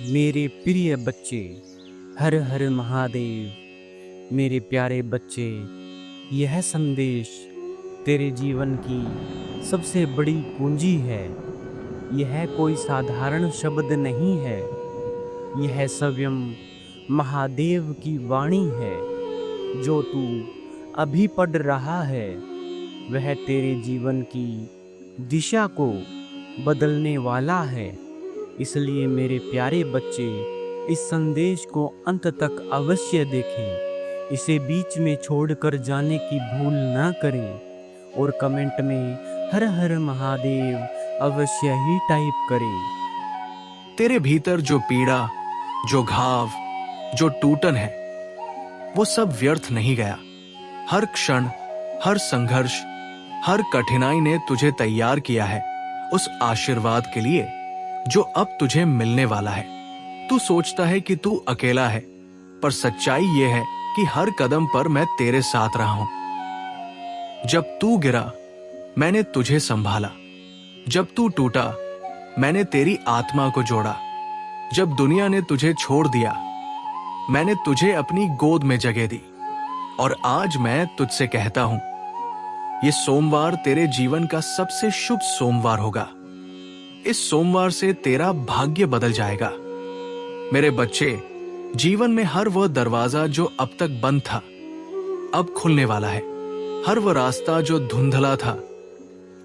मेरे प्रिय बच्चे, हर हर महादेव। मेरे प्यारे बच्चे, यह संदेश तेरे जीवन की सबसे बड़ी पूंजी है। यह कोई साधारण शब्द नहीं है, यह स्वयं महादेव की वाणी है। जो तू अभी पढ़ रहा है वह तेरे जीवन की दिशा को बदलने वाला है। इसलिए मेरे प्यारे बच्चे, इस संदेश को अंत तक अवश्य देखें। इसे बीच में छोड़कर जाने की भूल ना करें और कमेंट में हर हर महादेव अवश्य ही टाइप करें। तेरे भीतर जो पीड़ा, जो घाव, जो टूटन है, वो सब व्यर्थ नहीं गया। हर क्षण, हर संघर्ष, हर कठिनाई ने तुझे तैयार किया है उस आशीर्वाद के लिए जो अब तुझे मिलने वाला है। तू सोचता है कि तू अकेला है, पर सच्चाई ये है कि हर कदम पर मैं तेरे साथ रहा हूं। जब तू गिरा, मैंने तुझे संभाला। जब तू टूटा, मैंने तेरी आत्मा को जोड़ा। जब दुनिया ने तुझे छोड़ दिया, मैंने तुझे अपनी गोद में जगह दी। और आज मैं तुझसे कहता हूं, ये सोमवार तेरे जीवन का सबसे शुभ सोमवार होगा। इस सोमवार से तेरा भाग्य बदल जाएगा। मेरे बच्चे, जीवन में हर वह दरवाजा जो अब तक बंद था, अब खुलने वाला है। हर वह रास्ता जो धुंधला था,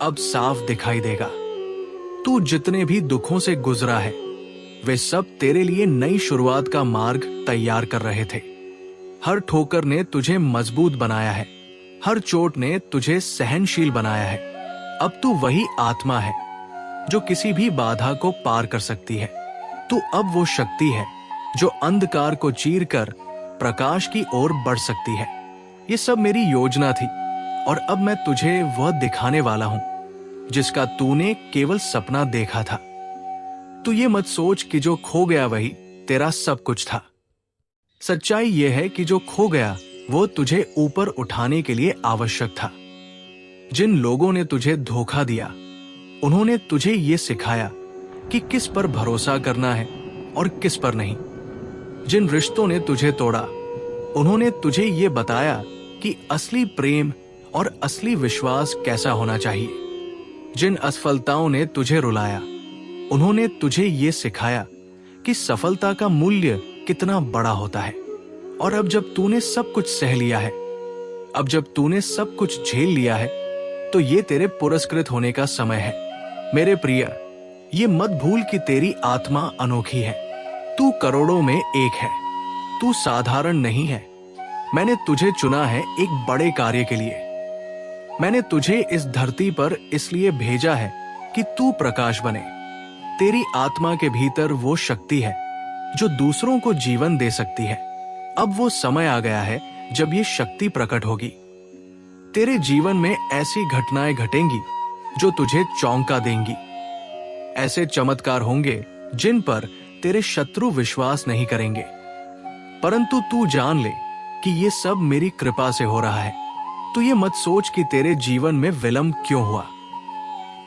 अब साफ दिखाई देगा। तू जितने भी दुखों से गुजरा है, वे सब तेरे लिए नई शुरुआत का मार्ग तैयार कर रहे थे। हर ठोकर ने तुझे मजबूत बनाया है, हर चोट ने तुझे सहनशील बनाया है। अब तू वही आत्मा है जो किसी भी बाधा को पार कर सकती है। तू अब वो शक्ति है जो अंधकार को चीरकर प्रकाश की ओर बढ़ सकती है। ये सब मेरी योजना थी और अब मैं तुझे वह दिखाने वाला हूं जिसका तूने केवल सपना देखा था। तू ये मत सोच कि जो खो गया वही तेरा सब कुछ था। सच्चाई यह है कि जो खो गया वो तुझे ऊपर उठाने के लिए आवश्यक था। जिन लोगों ने तुझे धोखा दिया, उन्होंने तुझे ये सिखाया कि किस पर भरोसा करना है और किस पर नहीं। जिन रिश्तों ने तुझे तोड़ा, उन्होंने तुझे ये बताया कि असली प्रेम और असली विश्वास कैसा होना चाहिए। जिन असफलताओं ने तुझे रुलाया, उन्होंने तुझे ये सिखाया कि सफलता का मूल्य कितना बड़ा होता है। और अब जब तूने सब कुछ सह लिया है, अब जब तूने सब कुछ झेल लिया है, तो ये तेरे पुरस्कृत होने का समय है। मेरे प्रिय, ये मत भूल कि तेरी आत्मा अनोखी है। तू करोड़ों में एक है। तू साधारण नहीं है। मैंने तुझे चुना है एक बड़े कार्य के लिए। मैंने तुझे इस धरती पर इसलिए भेजा है कि तू प्रकाश बने। तेरी आत्मा के भीतर वो शक्ति है जो दूसरों को जीवन दे सकती है। अब वो समय आ गया है जब ये शक्ति प्रकट होगी। तेरे जीवन में ऐसी घटनाएं घटेंगी जो तुझे चौंका देंगी। ऐसे चमत्कार होंगे जिन पर तेरे शत्रु विश्वास नहीं करेंगे। परंतु तू जान ले कि ये सब मेरी कृपा से हो रहा है। तू ये मत सोच कि तेरे जीवन में विलंब क्यों हुआ।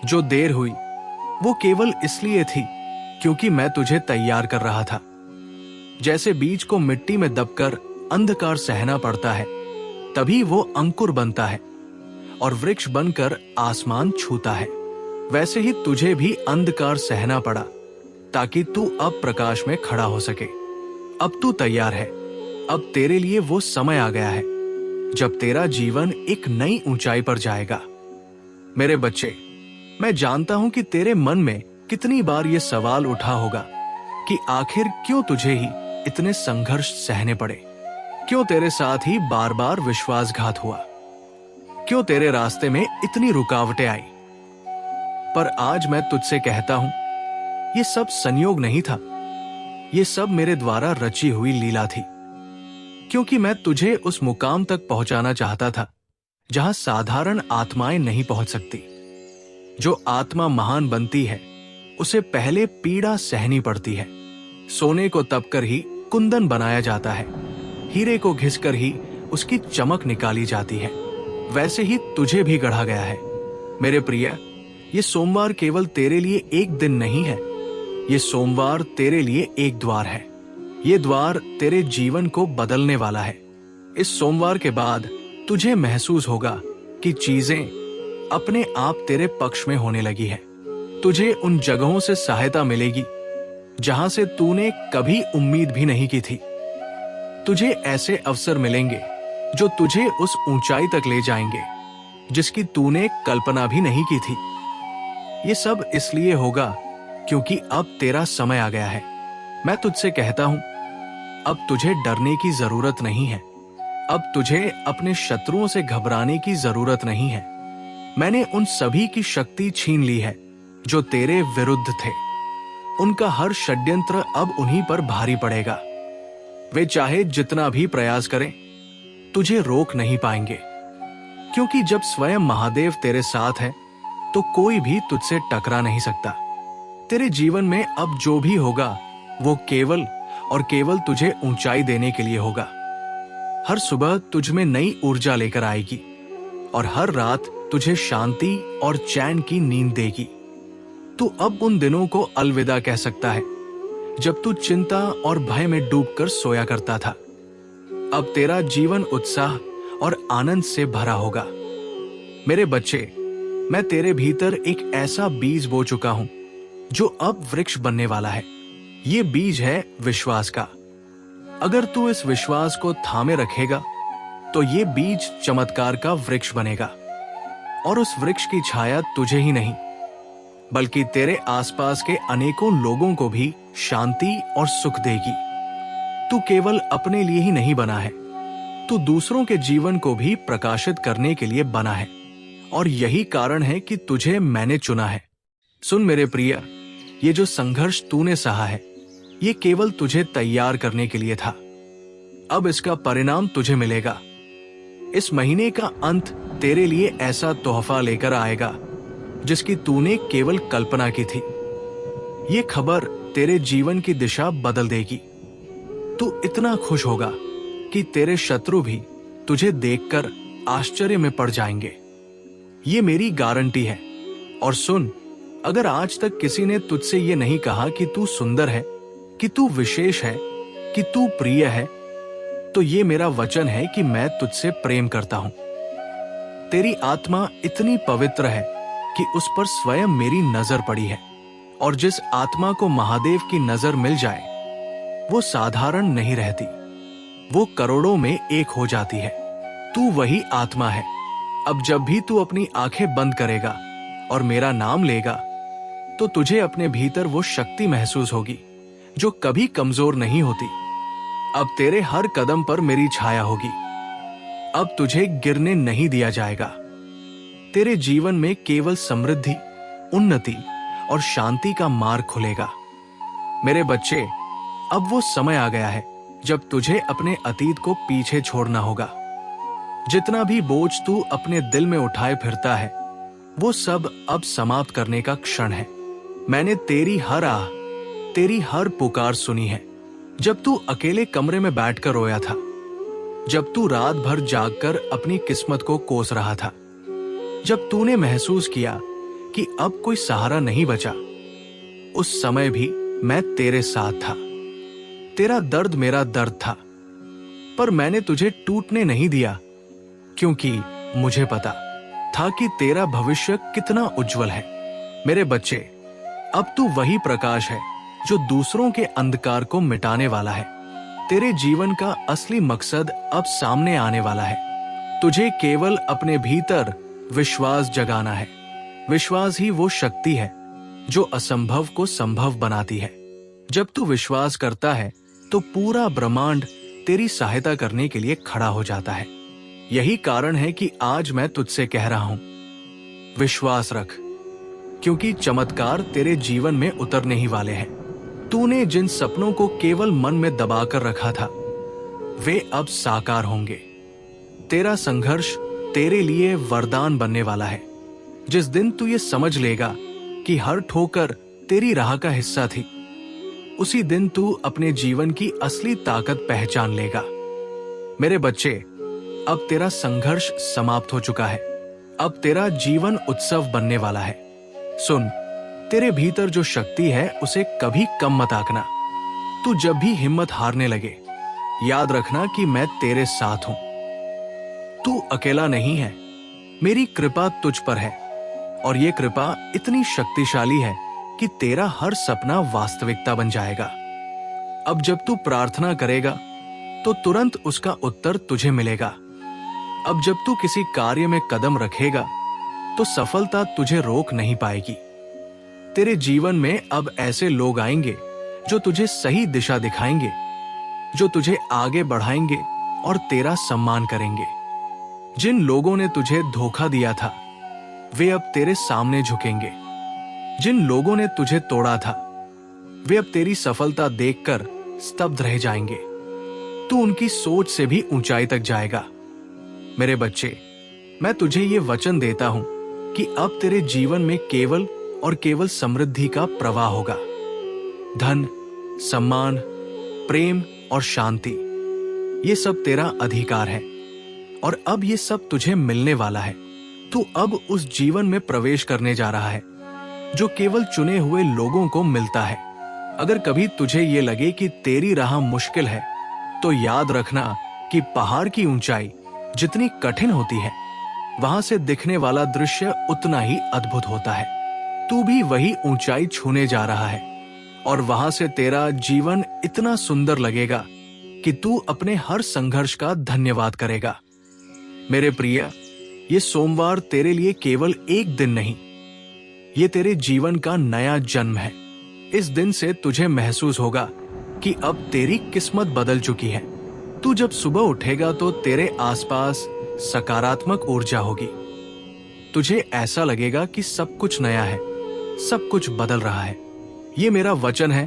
जो देर हुई वो केवल इसलिए थी क्योंकि मैं तुझे तैयार कर रहा था। जैसे बीज को मिट्टी में दबकर अंधकार सहना पड़ता है, तभी वो अंकुर बनता है और वृक्ष बनकर आसमान छूता है। वैसे ही तुझे भी अंधकार सहना पड़ा ताकि तू अब प्रकाश में खड़ा हो सके। अब तू तैयार है। अब तेरे लिए वो समय आ गया है जब तेरा जीवन एक नई ऊंचाई पर जाएगा। मेरे बच्चे, मैं जानता हूं कि तेरे मन में कितनी बार ये सवाल उठा होगा कि आखिर क्यों तुझे ही इतने संघर्ष सहने पड़े, क्यों तेरे साथ ही बार बार विश्वासघात हुआ, क्यों तेरे रास्ते में इतनी रुकावटें आई। पर आज मैं तुझसे कहता हूं, ये सब संयोग नहीं था, ये सब मेरे द्वारा रची हुई लीला थी। क्योंकि मैं तुझे उस मुकाम तक पहुंचाना चाहता था जहां साधारण आत्माएं नहीं पहुंच सकती। जो आत्मा महान बनती है, उसे पहले पीड़ा सहनी पड़ती है। सोने को तपकर ही कुंदन बनाया जाता है, हीरे को घिसकर ही उसकी चमक निकाली जाती है। वैसे ही तुझे भी गढ़ा गया है। मेरे प्रिय, ये सोमवार केवल तेरे लिए एक दिन नहीं है, ये सोमवार तेरे लिए एक द्वार है। ये द्वार तेरे जीवन को बदलने वाला है। इस सोमवार के बाद तुझे महसूस होगा कि चीजें अपने आप तेरे पक्ष में होने लगी है। तुझे उन जगहों से सहायता मिलेगी जहां से तूने कभी उम्मीद भी नहीं की थी। तुझे ऐसे अवसर मिलेंगे जो तुझे उस ऊंचाई तक ले जाएंगे जिसकी तूने कल्पना भी नहीं की थी। ये सब इसलिए होगा क्योंकि अब तेरा समय आ गया है। मैं तुझसे कहता हूं, अब तुझे डरने की जरूरत नहीं है। अब तुझे अपने शत्रुओं से घबराने की जरूरत नहीं है। मैंने उन सभी की शक्ति छीन ली है जो तेरे विरुद्ध थे। उनका हर षड्यंत्र अब उन्हीं पर भारी पड़ेगा। वे चाहे जितना भी प्रयास करें, तुझे रोक नहीं पाएंगे, क्योंकि जब स्वयं महादेव तेरे साथ है तो कोई भी तुझसे टकरा नहीं सकता। तेरे जीवन में अब जो भी होगा वो केवल और केवल तुझे ऊंचाई देने के लिए होगा। हर सुबह तुझ में नई ऊर्जा लेकर आएगी और हर रात तुझे शांति और चैन की नींद देगी। तू अब उन दिनों को अलविदा कह सकता है जब तू चिंता और भय में डूबकर सोया करता था। अब तेरा जीवन उत्साह और आनंद से भरा होगा। मेरे बच्चे, मैं तेरे भीतर एक ऐसा बीज बो चुका हूं जो अब वृक्ष बनने वाला है। ये बीज है विश्वास का। अगर तू इस विश्वास को थामे रखेगा तो ये बीज चमत्कार का वृक्ष बनेगा और उस वृक्ष की छाया तुझे ही नहीं बल्कि तेरे आसपास के अनेकों लोगों को भी शांति और सुख देगी। तू केवल अपने लिए ही नहीं बना है, तू दूसरों के जीवन को भी प्रकाशित करने के लिए बना है और यही कारण है कि तुझे मैंने चुना है। सुन मेरे प्रिय, ये जो संघर्ष तूने सहा है ये केवल तुझे तैयार करने के लिए था। अब इसका परिणाम तुझे मिलेगा। इस महीने का अंत तेरे लिए ऐसा तोहफा लेकर आएगा जिसकी तूने केवल कल्पना की थी। ये खबर तेरे जीवन की दिशा बदल देगी। तू इतना खुश होगा कि तेरे शत्रु भी तुझे देखकर आश्चर्य में पड़ जाएंगे। ये मेरी गारंटी है। और सुन, अगर आज तक किसी ने तुझसे ये नहीं कहा कि तू सुंदर है, कि तू विशेष है, कि तू प्रिय है, तो ये मेरा वचन है कि मैं तुझसे प्रेम करता हूं। तेरी आत्मा इतनी पवित्र है कि उस पर स्वयं मेरी नजर पड़ी है और जिस आत्मा को महादेव की नजर मिल जाए वो साधारण नहीं रहती, वो करोड़ों में एक हो जाती है। तू वही आत्मा है। अब जब भी तू अपनी आंखें बंद करेगा और मेरा नाम लेगा तो तुझे अपने भीतर वो शक्ति महसूस होगी जो कभी कमजोर नहीं होती। अब तेरे हर कदम पर मेरी छाया होगी। अब तुझे गिरने नहीं दिया जाएगा। तेरे जीवन में केवल समृद्धि, उन्नति और शांति का मार्ग खुलेगा। मेरे बच्चे, अब वो समय आ गया है जब तुझे अपने अतीत को पीछे छोड़ना होगा। जितना भी बोझ तू अपने दिल में उठाए फिरता है वो सब अब समाप्त करने का क्षण है। मैंने तेरी हर आह, तेरी हर पुकार सुनी है। जब तू अकेले कमरे में बैठकर रोया था, जब तू रात भर जागकर अपनी किस्मत को कोस रहा था, जब तूने महसूस किया कि अब कोई सहारा नहीं बचा, उस समय भी मैं तेरे साथ था। तेरा दर्द मेरा दर्द था, पर मैंने तुझे टूटने नहीं दिया, क्योंकि मुझे पता था कि तेरा भविष्य कितना उज्जवल है। मेरे बच्चे, अब तू वही प्रकाश है जो दूसरों के अंधकार को मिटाने वाला है। तेरे जीवन का असली मकसद अब सामने आने वाला है। तुझे केवल अपने भीतर विश्वास जगाना है। विश्वास ही वो शक्ति है जो असंभव को संभव बनाती है। जब तू विश्वास करता है तो पूरा ब्रह्मांड तेरी सहायता करने के लिए खड़ा हो जाता है। यही कारण है कि आज मैं तुझसे कह रहा हूं, विश्वास रख, क्योंकि चमत्कार तेरे जीवन में उतरने ही वाले हैं। तूने जिन सपनों को केवल मन में दबाकर रखा था वे अब साकार होंगे। तेरा संघर्ष तेरे लिए वरदान बनने वाला है। जिस दिन तू ये समझ लेगा कि हर ठोकर तेरी राह का हिस्सा थी, उसी दिन तू अपने जीवन की असली ताकत पहचान लेगा। मेरे बच्चे, अब तेरा संघर्ष समाप्त हो चुका है। अब तेरा जीवन उत्सव बनने वाला है। सुन, तेरे भीतर जो शक्ति है उसे कभी कम मत आंकना। तू जब भी हिम्मत हारने लगे, याद रखना कि मैं तेरे साथ हूं। तू अकेला नहीं है, मेरी कृपा तुझ पर है, और ये कृपा इतनी शक्तिशाली है कि तेरा हर सपना वास्तविकता बन जाएगा। अब जब तू प्रार्थना करेगा तो तुरंत उसका उत्तर तुझे मिलेगा। अब जब तू किसी कार्य में कदम रखेगा तो सफलता तुझे रोक नहीं पाएगी। तेरे जीवन में अब ऐसे लोग आएंगे जो तुझे सही दिशा दिखाएंगे, जो तुझे आगे बढ़ाएंगे और तेरा सम्मान करेंगे। जिन लोगों ने तुझे धोखा दिया था वे अब तेरे सामने झुकेंगे। जिन लोगों ने तुझे तोड़ा था वे अब तेरी सफलता देखकर स्तब्ध रह जाएंगे। तू उनकी सोच से भी ऊंचाई तक जाएगा। मेरे बच्चे, मैं तुझे ये वचन देता हूं कि अब तेरे जीवन में केवल और केवल समृद्धि का प्रवाह होगा। धन, सम्मान, प्रेम और शांति, ये सब तेरा अधिकार है और अब ये सब तुझे मिलने वाला है। तू अब उस जीवन में प्रवेश करने जा रहा है जो केवल चुने हुए लोगों को मिलता है। अगर कभी तुझे ये लगे कि तेरी राह मुश्किल है तो याद रखना कि पहाड़ की ऊंचाई जितनी कठिन होती है वहां से दिखने वाला दृश्य उतना ही अद्भुत होता है। तू भी वही ऊंचाई छूने जा रहा है और वहां से तेरा जीवन इतना सुंदर लगेगा कि तू अपने हर संघर्ष का धन्यवाद करेगा। मेरे प्रिय, ये सोमवार तेरे लिए केवल एक दिन नहीं, ये तेरे जीवन का नया जन्म है। इस दिन से तुझे महसूस होगा कि अब तेरी किस्मत बदल चुकी है। तू जब सुबह उठेगा तो तेरे आसपास सकारात्मक ऊर्जा होगी। तुझे ऐसा लगेगा कि सब कुछ नया है, सब कुछ बदल रहा है। ये मेरा वचन है,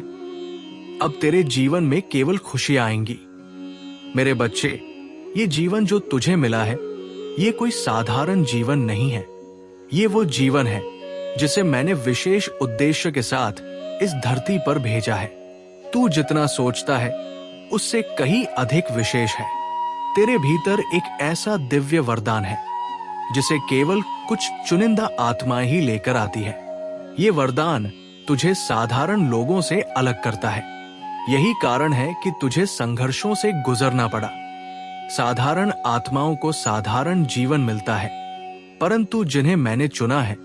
अब तेरे जीवन में केवल खुशियां आएंगी। मेरे बच्चे, ये जीवन जो तुझे मिला है ये कोई साधारण जीवन नहीं है। ये वो जीवन है जिसे मैंने विशेष उद्देश्य के साथ इस धरती पर भेजा है। तू जितना सोचता है उससे कहीं अधिक विशेष है। तेरे भीतर एक ऐसा दिव्य वरदान है जिसे केवल कुछ चुनिंदा आत्माएं ही लेकर आती है। ये वरदान तुझे साधारण लोगों से अलग करता है। यही कारण है कि तुझे संघर्षों से गुजरना पड़ा। साधारण आत्माओं को साधारण जीवन मिलता है, परंतु जिन्हें मैंने चुना है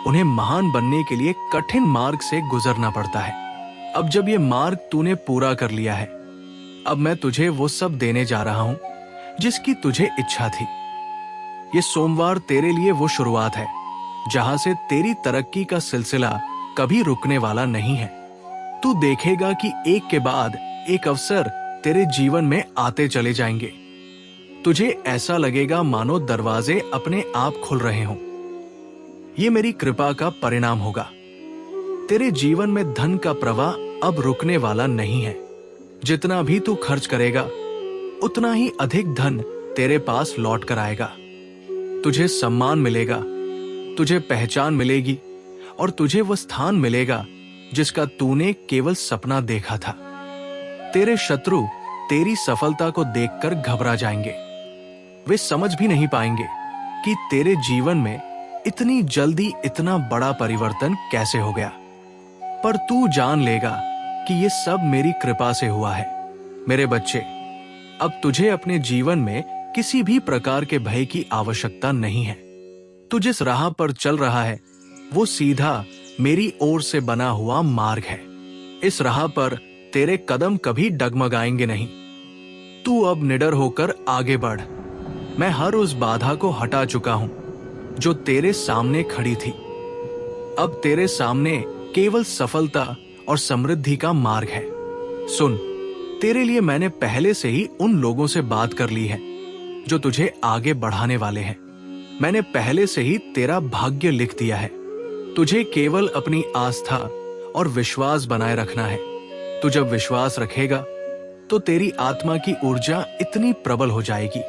उन्हें महान बनने के लिए कठिन मार्ग से गुजरना पड़ता है। अब जब ये मार्ग तूने पूरा कर लिया है, अब मैं तुझे वो सब देने जा रहा हूं जिसकी तुझे इच्छा थी। ये सोमवार तेरे लिए वो शुरुआत है जहां से तेरी तरक्की का सिलसिला कभी रुकने वाला नहीं है। तू देखेगा कि एक के बाद एक अवसर तेरे जीवन में आते चले जाएंगे। तुझे ऐसा लगेगा मानो दरवाजे अपने आप खुल रहे हों। ये मेरी कृपा का परिणाम होगा। तेरे जीवन में धन का प्रवाह अब रुकने वाला नहीं है। जितना भी तू खर्च करेगा उतना ही अधिक धन तेरे पास लौट कर आएगा। तुझे सम्मान मिलेगा, तुझे पहचान मिलेगी और तुझे वह स्थान मिलेगा जिसका तूने केवल सपना देखा था। तेरे शत्रु तेरी सफलता को देखकर घबरा जाएंगे। वे समझ भी नहीं पाएंगे कि तेरे जीवन में इतनी जल्दी इतना बड़ा परिवर्तन कैसे हो गया। पर तू जान लेगा कि ये सब मेरी कृपा से हुआ है। मेरे बच्चे, अब तुझे अपने जीवन में किसी भी प्रकार के भय की आवश्यकता नहीं है। तू जिस राह पर चल रहा है वो सीधा मेरी ओर से बना हुआ मार्ग है। इस राह पर तेरे कदम कभी डगमगाएंगे नहीं। तू अब निडर होकर आगे बढ़। मैं हर उस बाधा को हटा चुका हूं जो तेरे सामने खड़ी थी। अब तेरे सामने केवल सफलता और समृद्धि का मार्ग है। सुन, तेरे लिए मैंने पहले से ही उन लोगों से बात कर ली है जो तुझे आगे बढ़ाने वाले हैं। मैंने पहले से ही तेरा भाग्य लिख दिया है। तुझे केवल अपनी आस्था और विश्वास बनाए रखना है। तू जब विश्वास रखेगा तो तेरी आत्मा की ऊर्जा इतनी प्रबल हो जाएगी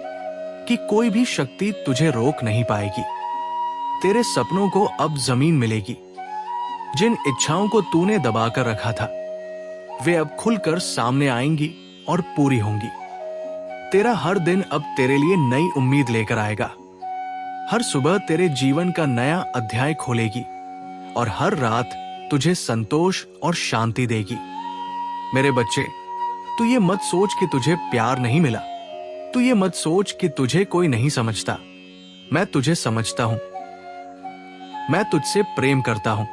कि कोई भी शक्ति तुझे रोक नहीं पाएगी। तेरे सपनों को अब जमीन मिलेगी। जिन इच्छाओं को तूने दबाकर रखा था वे अब खुलकर सामने आएंगी और पूरी होंगी। तेरा हर दिन अब तेरे लिए नई उम्मीद लेकर आएगा। हर सुबह तेरे जीवन का नया अध्याय खोलेगी और हर रात तुझे संतोष और शांति देगी। मेरे बच्चे, तू ये मत सोच कि तुझे प्यार नहीं मिला। तू ये मत सोच कि तुझे कोई नहीं समझता। मैं तुझे समझता हूं। मैं तुझसे प्रेम करता हूं।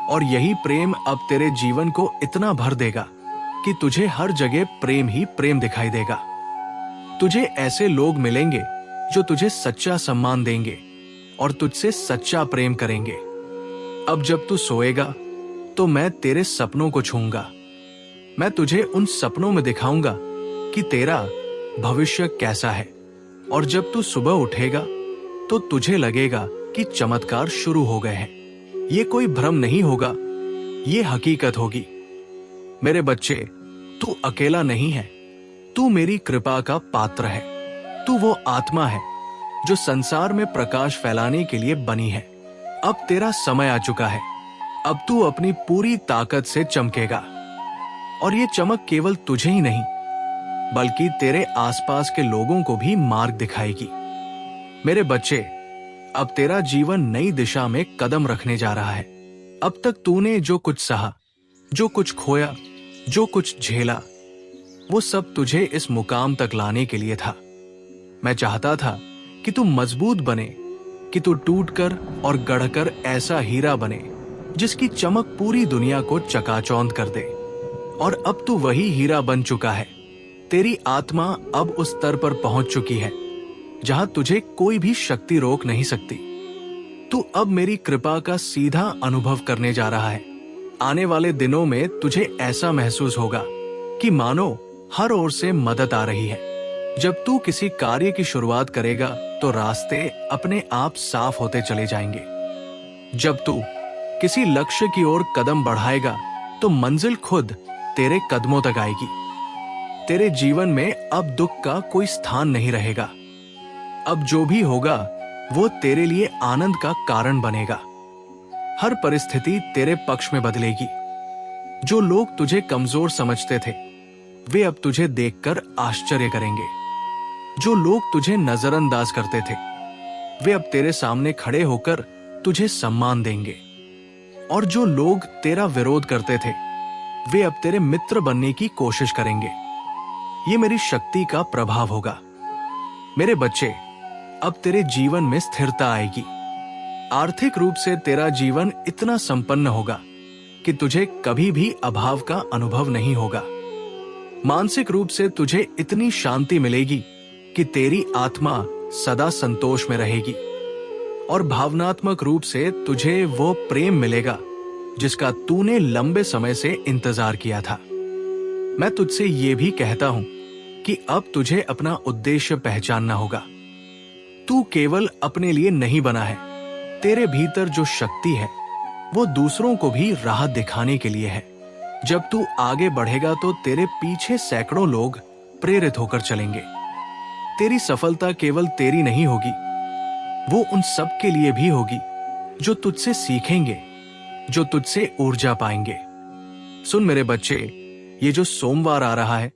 और यही प्रेम अब तेरे जीवन को इतना भर देगा कि तुझे हर जगह प्रेम ही प्रेम दिखाई देगा। तुझे ऐसे लोग मिलेंगे जो तुझे सच्चा सम्मान देंगे और तुझसे सच्चा प्रेम करेंगे। अब जब तू सोएगा तो मैं तेरे सपनों को छूंगा। मैं तुझे उन सपनों में दिखाऊंगा कि तेरा भविष्य कैसा है। और जब तू सुबह उठेगा तो तुझे लगेगा कि चमत्कार शुरू हो गए हैं। ये कोई भ्रम नहीं होगा, ये हकीकत होगी। मेरे बच्चे, तू अकेला नहीं है। तू मेरी कृपा का पात्र है। तू वो आत्मा है जो संसार में प्रकाश फैलाने के लिए बनी है। अब तेरा समय आ चुका है। अब तू अपनी पूरी ताकत से चमकेगा। और ये चमक केवल तुझे ही नहीं बल्कि तेरे आसपास के लोगों को भी मार्ग दिखाएगी। मेरे बच्चे, अब तेरा जीवन नई दिशा में कदम रखने जा रहा है। अब तक तूने जो कुछ सहा, जो कुछ खोया, जो कुछ झेला, वो सब तुझे इस मुकाम तक लाने के लिए था। मैं चाहता था कि तू मजबूत बने, कि तू टूटकर और गढ़कर ऐसा हीरा बने जिसकी चमक पूरी दुनिया को चकाचौंध कर दे। और अब तू वही हीरा बन चुका है। तेरी आत्मा अब उस स्तर पर पहुंच चुकी है जहां तुझे कोई भी शक्ति रोक नहीं सकती। तू अब मेरी कृपा का सीधा अनुभव करने जा रहा है। आने वाले दिनों में तुझे ऐसा महसूस होगा कि मानो हर ओर से मदद आ रही है। जब तू किसी कार्य की शुरुआत करेगा तो रास्ते अपने आप साफ होते चले जाएंगे। जब तू किसी लक्ष्य की ओर कदम बढ़ाएगा तो मंजिल खुद तेरे कदमों तक आएगी। तेरे जीवन में अब दुख का कोई स्थान नहीं रहेगा। अब जो भी होगा वो तेरे लिए आनंद का कारण बनेगा। हर परिस्थिति तेरे पक्ष में बदलेगी। जो लोग तुझे कमजोर समझते थे वे अब तुझे देखकर आश्चर्य करेंगे। जो लोग तुझे नजरअंदाज करते थे वे अब तेरे सामने खड़े होकर तुझे सम्मान देंगे। और जो लोग तेरा विरोध करते थे वे अब तेरे मित्र बनने की कोशिश करेंगे। ये मेरी शक्ति का प्रभाव होगा। मेरे बच्चे, अब तेरे जीवन में स्थिरता आएगी। आर्थिक रूप से तेरा जीवन इतना संपन्न होगा कि तुझे कभी भी अभाव का अनुभव नहीं होगा। मानसिक रूप से तुझे इतनी शांति मिलेगी कि तेरी आत्मा सदा संतोष में रहेगी। और भावनात्मक रूप से तुझे वो प्रेम मिलेगा जिसका तूने लंबे समय से इंतजार किया था। मैं तुझसे ये भी कहता हूं कि अब तुझे अपना उद्देश्य पहचानना होगा। तू केवल अपने लिए नहीं बना है। तेरे भीतर जो शक्ति है वो दूसरों को भी राह दिखाने के लिए है। जब तू आगे बढ़ेगा तो तेरे पीछे सैकड़ों लोग प्रेरित होकर चलेंगे। तेरी सफलता केवल तेरी नहीं होगी, वो उन सब के लिए भी होगी जो तुझसे सीखेंगे, जो तुझसे ऊर्जा पाएंगे। सुन मेरे बच्चे, ये जो सोमवार आ रहा है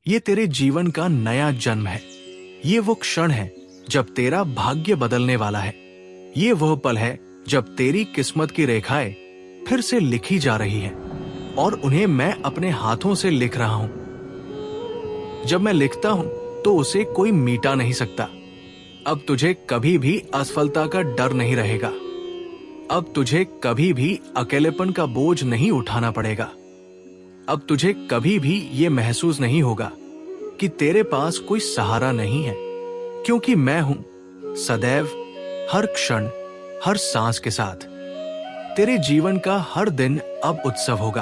ये तेरे जीवन का नया जन्म है। ये वो क्षण है जब तेरा भाग्य बदलने वाला है। ये वह पल है जब तेरी किस्मत की रेखाएं फिर से लिखी जा रही है और उन्हें मैं अपने हाथों से लिख रहा हूं। जब मैं लिखता हूं तो उसे कोई मिटा नहीं सकता। अब तुझे कभी भी असफलता का डर नहीं रहेगा। अब तुझे कभी भी अकेलेपन का बोझ नहीं उठाना पड़ेगा। अब तुझे कभी भी ये महसूस नहीं होगा कि तेरे पास कोई सहारा नहीं है, क्योंकि मैं हूं सदैव, हर क्षण, हर सांस के साथ। तेरे जीवन का हर दिन अब उत्सव होगा।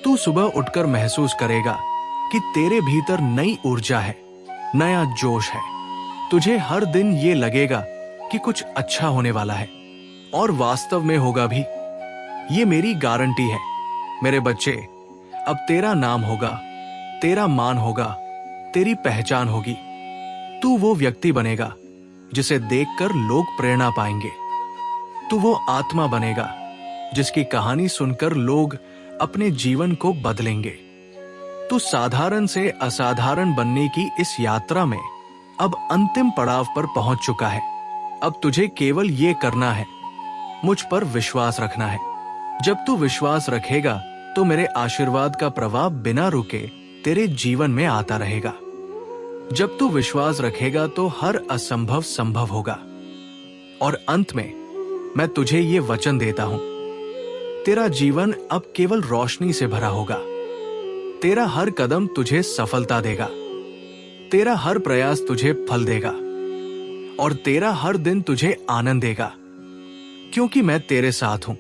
तू सुबह उठकर महसूस करेगा कि तेरे भीतर नई ऊर्जा है, नया जोश है। तुझे हर दिन ये लगेगा कि कुछ अच्छा होने वाला है और वास्तव में होगा भी। ये मेरी गारंटी है। मेरे बच्चे, अब तेरा नाम होगा, तेरा मान होगा, तेरी पहचान होगी। तू वो व्यक्ति बनेगा जिसे देखकर लोग प्रेरणा पाएंगे। तू वो आत्मा बनेगा जिसकी कहानी सुनकर लोग अपने जीवन को बदलेंगे। तू साधारण से असाधारण बनने की इस यात्रा में अब अंतिम पड़ाव पर पहुंच चुका है। अब तुझे केवल ये करना है, मुझ पर विश्वास रखना है जब तू विश्वास रखेगा तो मेरे आशीर्वाद का प्रवाह बिना रुके तेरे जीवन में आता रहेगा। जब तू विश्वास रखेगा तो हर असंभव संभव होगा। और अंत में मैं तुझे ये वचन देता हूं, तेरा जीवन अब केवल रोशनी से भरा होगा। तेरा हर कदम तुझे सफलता देगा, तेरा हर प्रयास तुझे फल देगा और तेरा हर दिन तुझे आनंद देगा, क्योंकि मैं तेरे साथ हूं।